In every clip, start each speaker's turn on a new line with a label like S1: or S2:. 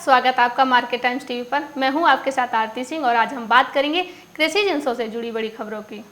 S1: स्वागत है आपका मार्केट टाइम्स टीवी पर। मैं हूं आपके साथ आरती सिंह और आज हम बात करेंगे कृषि जिंसों से जुड़ी बड़ी खबरों की।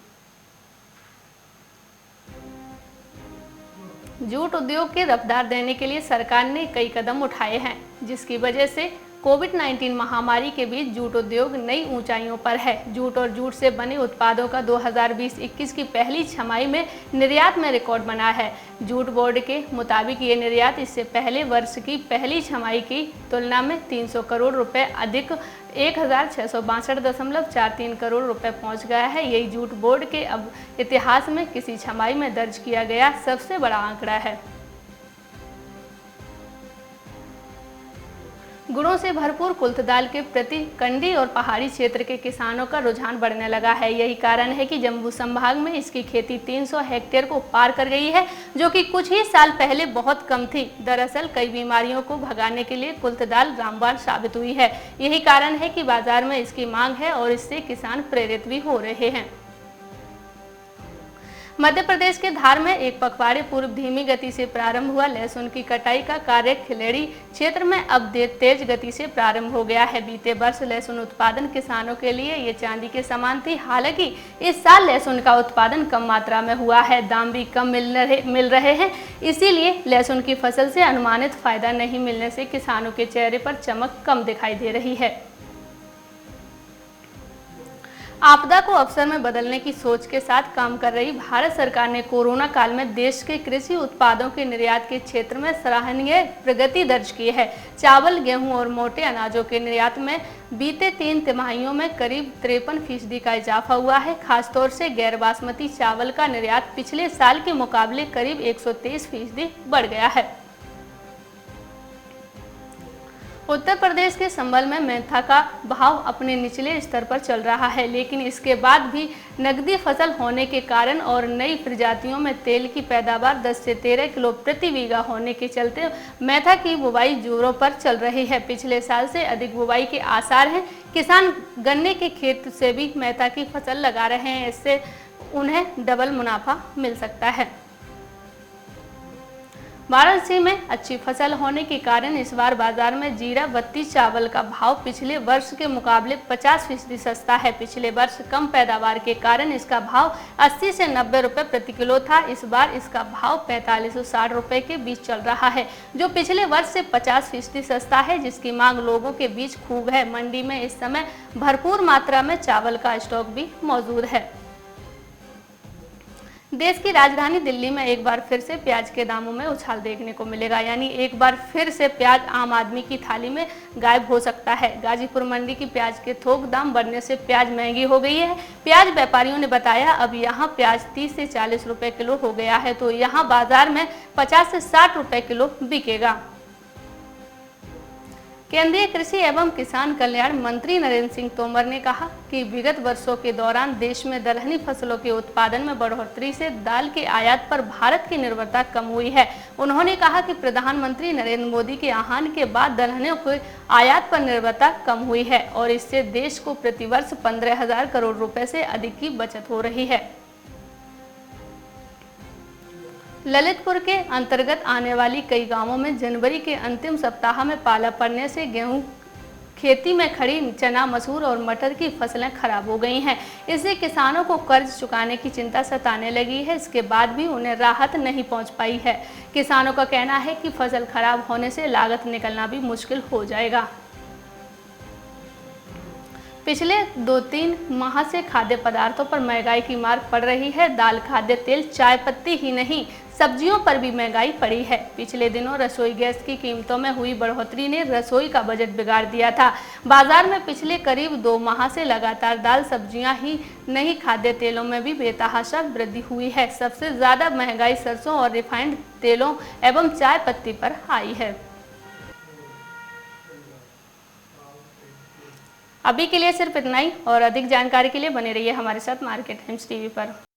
S1: जूट उद्योग की रफ्तार देने के लिए सरकार ने कई कदम उठाए हैं, जिसकी वजह से कोविड-19 महामारी के बीच जूट उद्योग नई ऊंचाइयों पर है। जूट और जूट से बने उत्पादों का 2020-21 की पहली छमाही में निर्यात में रिकॉर्ड बना है। जूट बोर्ड के मुताबिक ये निर्यात इससे पहले वर्ष की पहली छमाही की तुलना में 300 करोड़ रुपए अधिक 1662.43 करोड़ रुपए पहुंच गया है। यही जूट बोर्ड के अब इतिहास में किसी छमाही में दर्ज किया गया सबसे बड़ा आंकड़ा है। गुणों से भरपूर कुल्थ दाल के प्रति कंडी और पहाड़ी क्षेत्र के किसानों का रुझान बढ़ने लगा है। यही कारण है कि जम्मू संभाग में इसकी खेती 300 हेक्टेयर को पार कर गई है, जो कि कुछ ही साल पहले बहुत कम थी। दरअसल कई बीमारियों को भगाने के लिए कुल्थ दाल रामबाण साबित हुई है। यही कारण है कि बाजार में इसकी मांग है और इससे किसान प्रेरित भी हो रहे हैं। मध्य प्रदेश के धार में एक पखवाड़े पूर्व धीमी गति से प्रारंभ हुआ लहसुन की कटाई का कार्य खिलेड़ी क्षेत्र में अब तेज गति से प्रारंभ हो गया है। बीते वर्ष लहसुन उत्पादन किसानों के लिए ये चांदी के समान थी। हालांकि इस साल लहसुन का उत्पादन कम मात्रा में हुआ है, दाम भी कम मिल रहे हैं। इसीलिए लहसुन की फसल से अनुमानित फायदा नहीं मिलने से किसानों के चेहरे पर चमक कम दिखाई दे रही है। आपदा को अवसर में बदलने की सोच के साथ काम कर रही भारत सरकार ने कोरोना काल में देश के कृषि उत्पादों के निर्यात के क्षेत्र में सराहनीय प्रगति दर्ज की है। चावल, गेहूं और मोटे अनाजों के निर्यात में बीते 3 तिमाहियों में करीब 53% का इजाफा हुआ है। खासतौर से गैर बासमती चावल का निर्यात पिछले साल के मुकाबले करीब 123% बढ़ गया है। उत्तर प्रदेश के संभल में मेंथा का भाव अपने निचले स्तर पर चल रहा है, लेकिन इसके बाद भी नकदी फसल होने के कारण और नई प्रजातियों में तेल की पैदावार 10 से 13 किलो प्रति बीघा होने के चलते मेंथा की बुवाई जोरों पर चल रही है। पिछले साल से अधिक बुवाई के आसार हैं। किसान गन्ने के खेत से भी मेंथा की फसल लगा रहे हैं, इससे उन्हें डबल मुनाफा मिल सकता है। वाराणसी में अच्छी फसल होने के कारण इस बार बाजार में जीरा बत्ती चावल का भाव पिछले वर्ष के मुकाबले 50% सस्ता है। पिछले वर्ष कम पैदावार के कारण इसका भाव 80 से 90 रुपए प्रति किलो था। इस बार इसका भाव 45 से 60 रुपए के बीच चल रहा है, जो पिछले वर्ष से 50% सस्ता है, जिसकी मांग लोगों के बीच खूब है। मंडी में इस समय भरपूर मात्रा में चावल का स्टॉक भी मौजूद है। देश की राजधानी दिल्ली में एक बार फिर से प्याज के दामों में उछाल देखने को मिलेगा, यानी एक बार फिर से प्याज आम आदमी की थाली में गायब हो सकता है। गाजीपुर मंडी की प्याज के थोक दाम बढ़ने से प्याज महंगी हो गई है। प्याज व्यापारियों ने बताया अब यहां प्याज 30 से 40 रुपए किलो हो गया है, तो यहां बाजार में 50 से 60 रुपए किलो बिकेगा। केंद्रीय कृषि एवं किसान कल्याण मंत्री नरेंद्र सिंह तोमर ने कहा कि विगत वर्षों के दौरान देश में दलहनी फसलों के उत्पादन में बढ़ोतरी से दाल के आयात पर भारत की निर्भरता कम हुई है। उन्होंने कहा कि प्रधानमंत्री नरेंद्र मोदी के आह्वान के बाद दलहनों के आयात पर निर्भरता कम हुई है और इससे देश को प्रतिवर्ष 15,000 करोड़ रुपए से अधिक की बचत हो रही है। ललितपुर के अंतर्गत आने वाली कई गांवों में जनवरी के अंतिम सप्ताह में पाला पड़ने से गेहूं खेती में खड़ी चना, मसूर और मटर की फसलें खराब हो गई हैं। इससे किसानों को कर्ज चुकाने की चिंता सताने लगी है। इसके बाद भी उन्हें राहत नहीं पहुंच पाई है। किसानों का कहना है कि फसल खराब होने से लागत निकलना भी मुश्किल हो जाएगा। पिछले 2-3 माह से खाद्य पदार्थों पर महंगाई की मार पड़ रही है। दाल, खाद्य तेल, चाय पत्ती ही नहीं, सब्जियों पर भी महंगाई पड़ी है। पिछले दिनों रसोई गैस की कीमतों में हुई बढ़ोतरी ने रसोई का बजट बिगाड़ दिया था। बाजार में पिछले करीब 2 माह से लगातार दाल, सब्जियां ही नहीं, खाद्य तेलों में भी बेतहाशा वृद्धि हुई है। सबसे ज्यादा महंगाई सरसों और रिफाइंड तेलों एवं चाय पत्ती पर आई है। अभी के लिए सिर्फ इतना ही और अधिक जानकारी के लिए बने रहिए हमारे साथ मार्केट टाइम्स टीवी पर।